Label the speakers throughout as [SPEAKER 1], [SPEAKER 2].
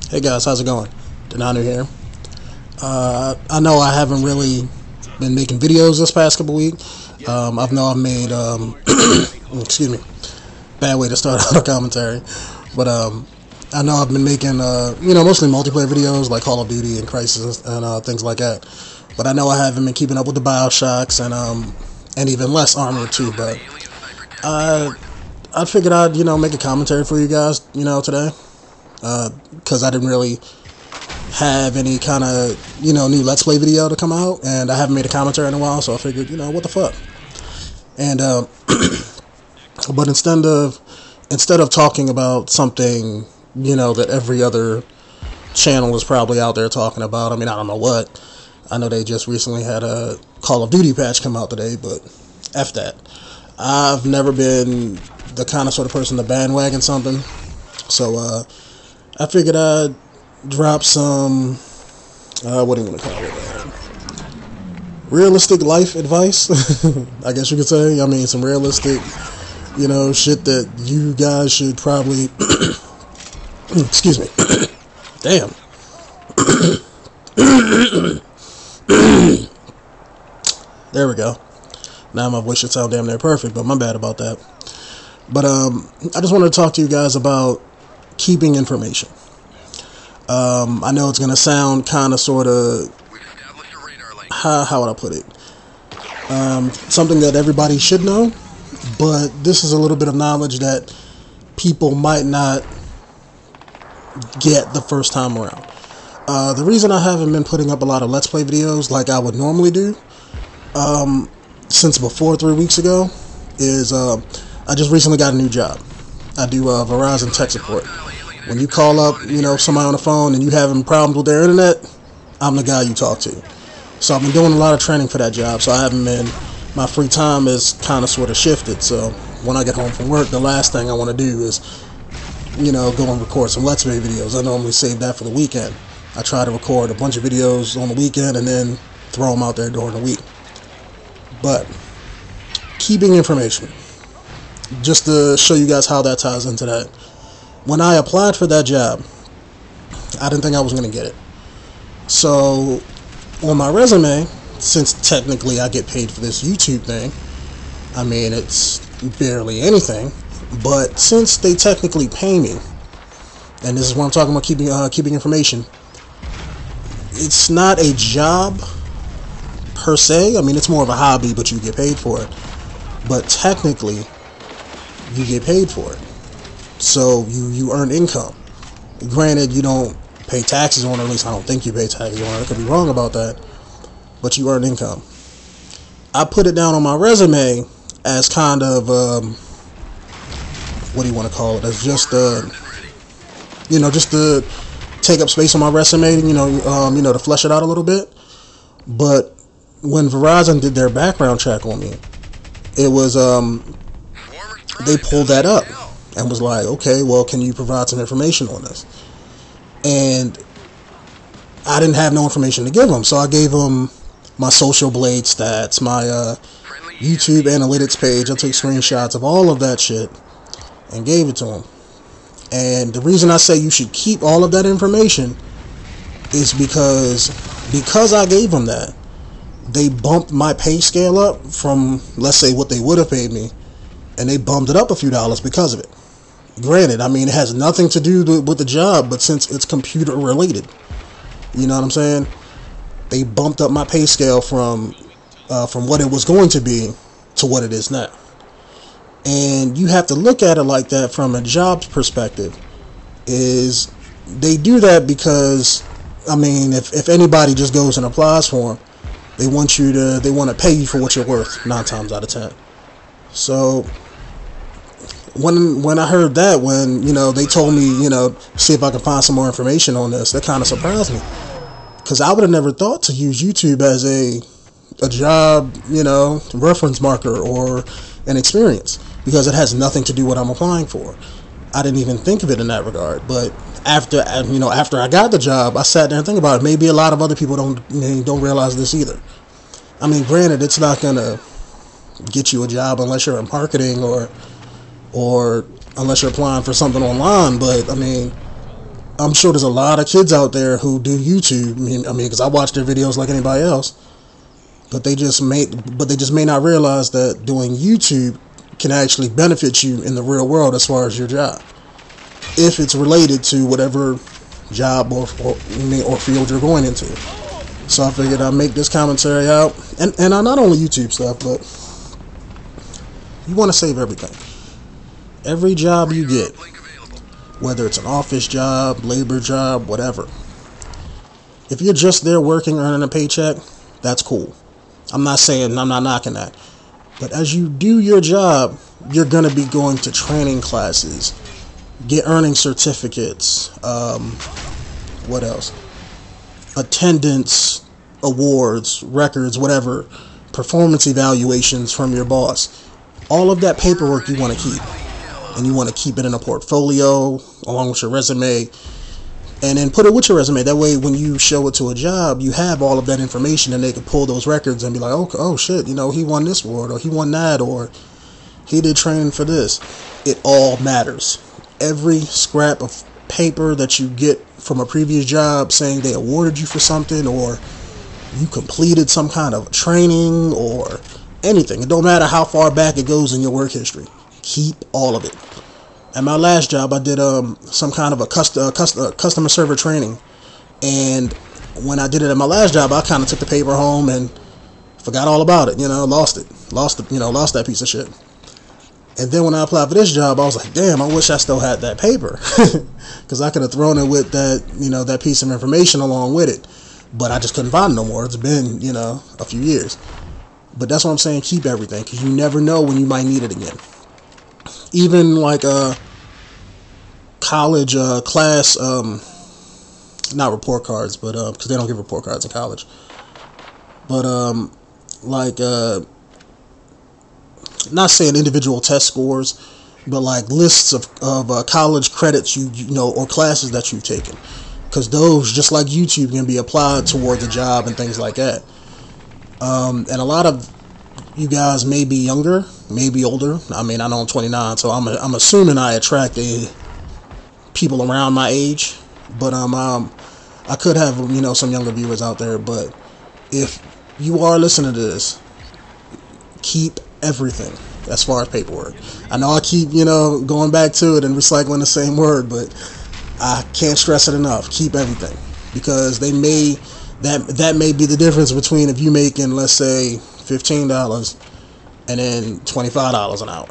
[SPEAKER 1] Hey guys, how's it going? Denonu here. I know I haven't really been making videos this past couple weeks. I've made excuse me, bad way to start out a commentary, but I know I've been making mostly multiplayer videos like Call of Duty and Crysis and things like that. But I know I haven't been keeping up with the Bioshocks and even less Armored 2. But I figured I'd make a commentary for you guys today. Because I didn't really have any kind of new Let's Play video to come out, and I haven't made a commentary in a while, so I figured what the fuck. And but instead of talking about something that every other channel is probably out there talking about, I mean, I don't know what. I know they just recently had a Call of Duty patch come out today, but F that. I've never been the kind of sort of person to bandwagon something, so I figured I'd drop some, what do you want to call it, realistic life advice, I guess you could say. I mean, some realistic, shit that you guys should probably, excuse me, damn, there we go. Now my voice should sound damn near perfect, but my bad about that. But I just wanted to talk to you guys about keeping information. I know it's gonna sound kind of sort of, how would I put it, something that everybody should know, but this is a little bit of knowledge that people might not get the first time around. The reason I haven't been putting up a lot of Let's Play videos like I would normally do since before 3 weeks ago is I just recently got a new job. I do Verizon tech support. When you call up, somebody on the phone and you having problems with their internet, I'm the guy you talk to. So I've been doing a lot of training for that job, so I haven't been, my free time is kind of sort of shifted. So when I get home from work, the last thing I want to do is, go and record some Let's Play videos. I normally save that for the weekend. I try to record a bunch of videos on the weekend and then throw them out there during the week. But keeping information, just to show you guys how that ties into that. When I applied for that job, I didn't think I was going to get it. So on my resume, since technically I get paid for this YouTube thing, I mean, it's barely anything, but since they technically pay me, and this is what I'm talking about, keeping information, it's not a job per se. I mean, it's more of a hobby, but you get paid for it. But technically, you get paid for it. So you earn income. Granted, you don't pay taxes on it, at least I don't think you pay taxes on it. I could be wrong about that. But you earn income. I put it down on my resume as kind of, what do you want to call it? As just, just to take up space on my resume, to flesh it out a little bit. But when Verizon did their background check on me, it was, they pulled that up and was like, okay, well, can you provide some information on this? And I didn't have no information to give them, so I gave them my Social Blade stats, my YouTube analytics page. I took screenshots of all of that shit and gave it to them. And the reason I say you should keep all of that information is because I gave them that, they bumped my pay scale up from, let's say, what they would have paid me, and they bumped it up a few dollars because of it. Granted, I mean, it has nothing to do with the job, but since it's computer related, you know what I'm saying? They bumped up my pay scale from what it was going to be to what it is now. And you have to look at it like that from a job's perspective. Is they do that because, I mean, if anybody just goes and applies for them, they want to pay you for what you're worth 9 times out of 10. So when I heard that, when they told me see if I can find some more information on this, that kind of surprised me, because I would have never thought to use YouTube as a job reference marker or an experience, because it has nothing to do with what I'm applying for. I didn't even think of it in that regard. But after I got the job, I sat there and think about it. Maybe a lot of other people don't realize this either. I mean, granted, it's not gonna get you a job unless you're in marketing or unless you're applying for something online. But I mean, I'm sure there's a lot of kids out there who do YouTube. I mean, because I watch their videos like anybody else, but they just may not realize that doing YouTube can actually benefit you in the real world as far as your job, if it's related to whatever job or field you're going into. So I figured I'd make this commentary out, and not only YouTube stuff, but you want to save everything. Every job you get, whether it's an office job, labor job, whatever, if you're just there working, earning a paycheck, that's cool. I'm not knocking that. But as you do your job, you're going to be going to training classes, earning certificates, what else? Attendance, awards, records, whatever, performance evaluations from your boss. All of that paperwork you want to keep. And you want to keep it in a portfolio along with your resume. And then put it with your resume. That way when you show it to a job, you have all of that information and they can pull those records and be like, oh shit, you know, he won this award, or he won that, or he did training for this. It all matters. Every scrap of paper that you get from a previous job saying they awarded you for something, or you completed some kind of training, or anything. It don't matter how far back it goes in your work history. Keep all of it. At my last job, I did some kind of a customer server training, and when I did it at my last job, I kind of took the paper home and forgot all about it. You know, lost that piece of shit. And then when I applied for this job, I was like, damn, I wish I still had that paper, because I could have thrown it with that, that piece of information along with it. But I just couldn't find it no more. It's been, a few years. But that's what I'm saying. Keep everything, because you never know when you might need it again. Even like college class, not report cards, but because they don't give report cards in college. But not saying individual test scores, but like lists of college credits or classes that you've taken, because those, just like YouTube, can be applied towards a job and things like that. And a lot of you guys may be younger, may be older. I mean, I know I'm 29, so I'm assuming I attract people around my age. But I could have some younger viewers out there. But if you are listening to this, keep everything as far as paperwork. I know I keep going back to it and recycling the same word, but I can't stress it enough. Keep everything, because that may be the difference between if you making, let's say, $15 and then $25 an hour.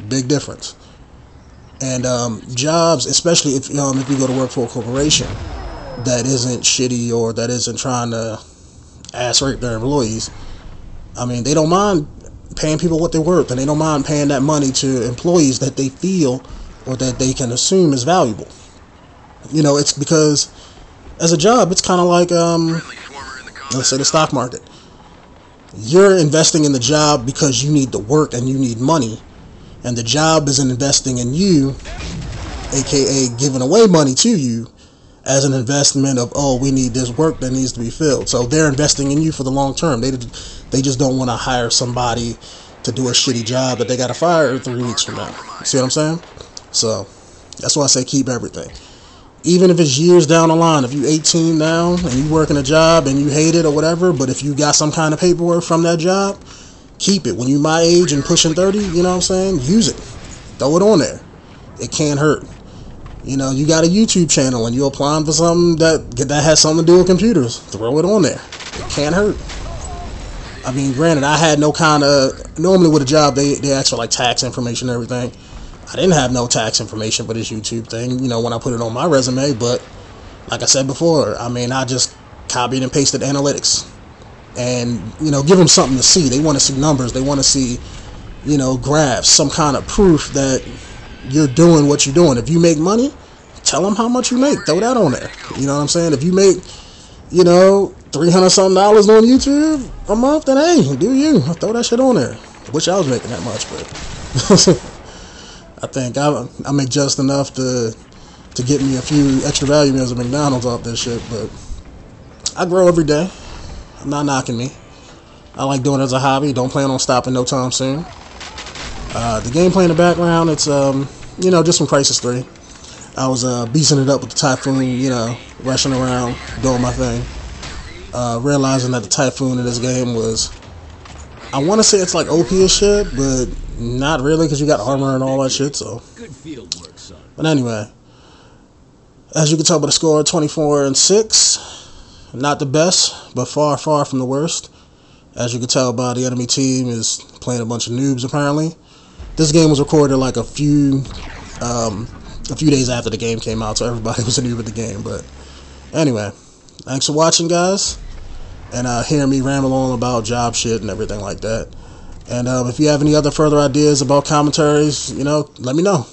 [SPEAKER 1] Big difference. And jobs, especially if you go to work for a corporation that isn't shitty or that isn't trying to ass rape their employees, I mean, they don't mind paying people what they're worth, and they don't mind paying that money to employees that they feel or that they can assume is valuable. It's because as a job, it's kind of like let's say the stock market. You're investing in the job because you need the work and you need money, and the job isn't investing in you, aka giving away money to you as an investment of, oh, we need this work that needs to be filled. So they're investing in you for the long term. They just don't want to hire somebody to do a shitty job that they got to fire 3 weeks from now. See what I'm saying? So that's why I say keep everything. Even if it's years down the line, if you're 18 now and you work in a job and you hate it or whatever, but if you got some kind of paperwork from that job, keep it. When you're my age and pushing 30, you know what I'm saying? Use it. Throw it on there. It can't hurt. You got a YouTube channel and you're applying for something that has something to do with computers. Throw it on there. It can't hurt. I mean, granted, I had no kind of, normally with a job, they ask for like tax information and everything. I didn't have no tax information for this YouTube thing, when I put it on my resume. But like I said before, I mean, I just copied and pasted analytics and, give them something to see. They want to see numbers. They want to see, graphs, some kind of proof that you're doing what you're doing. If you make money, tell them how much you make. Throw that on there. You know what I'm saying? If you make, $300-something on YouTube a month, then hey, do you. Throw that shit on there. I wish I was making that much, but I think I make just enough to get me a few extra value meals at McDonald's off this shit. But I grow every day. I'm not knocking me. I like doing it as a hobby. Don't plan on stopping no time soon. The gameplay in the background, it's just from Crysis 3. I was beasting it up with the Typhoon, you know, rushing around, doing my thing. Realizing that the Typhoon in this game was, I want to say it's like OP as shit, but not really, because you got armor and all that shit, so.
[SPEAKER 2] Good field work, son.
[SPEAKER 1] But anyway, as you can tell by the score, 24-6. Not the best, but far, far from the worst. As you can tell by the enemy team is playing a bunch of noobs, apparently. This game was recorded like a few days after the game came out, so everybody was a noob at the game. But anyway, thanks for watching, guys, and hearing me ramble on about job shit and everything like that. And if you have any other further ideas about commentaries, you know, let me know.